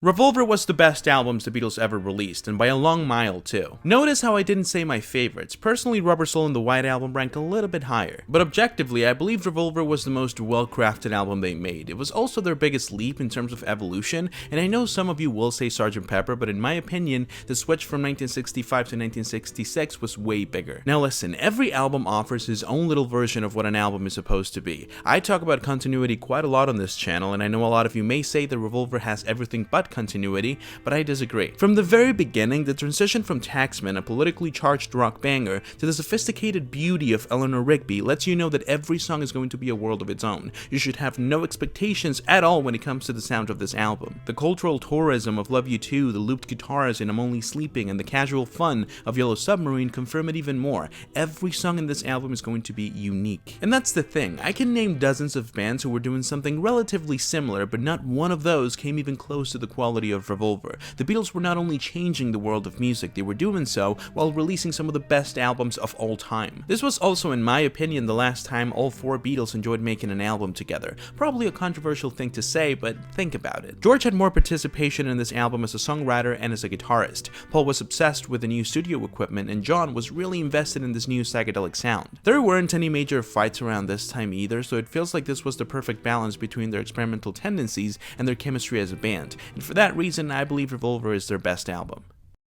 Revolver was the best albums the Beatles ever released, and by a long mile too. Notice how I didn't say my favorites. Personally, Rubber Soul and the White Album rank a little bit higher. But objectively, I believe Revolver was the most well-crafted album they made. It was also their biggest leap in terms of evolution, and I know some of you will say Sgt. Pepper, but in my opinion, the switch from 1965 to 1966 was way bigger. Now listen, every album offers his own little version of what an album is supposed to be. I talk about continuity quite a lot on this channel, and I know a lot of you may say that Revolver has everything but continuity, but I disagree. From the very beginning, the transition from Taxman, a politically charged rock banger, to the sophisticated beauty of Eleanor Rigby lets you know that every song is going to be a world of its own. You should have no expectations at all when it comes to the sound of this album. The cultural tourism of Love You Too, the looped guitars in I'm Only Sleeping, and the casual fun of Yellow Submarine confirm it even more. Every song in this album is going to be unique. And that's the thing, I can name dozens of bands who were doing something relatively similar, but not one of those came even close to the quality of Revolver. The Beatles were not only changing the world of music, they were doing so while releasing some of the best albums of all time. This was also, in my opinion, the last time all four Beatles enjoyed making an album together. Probably a controversial thing to say, but think about it. George had more participation in this album as a songwriter and as a guitarist. Paul was obsessed with the new studio equipment, and John was really invested in this new psychedelic sound. There weren't any major fights around this time either, so it feels like this was the perfect balance between their experimental tendencies and their chemistry as a band. And for that reason, I believe Revolver is their best album.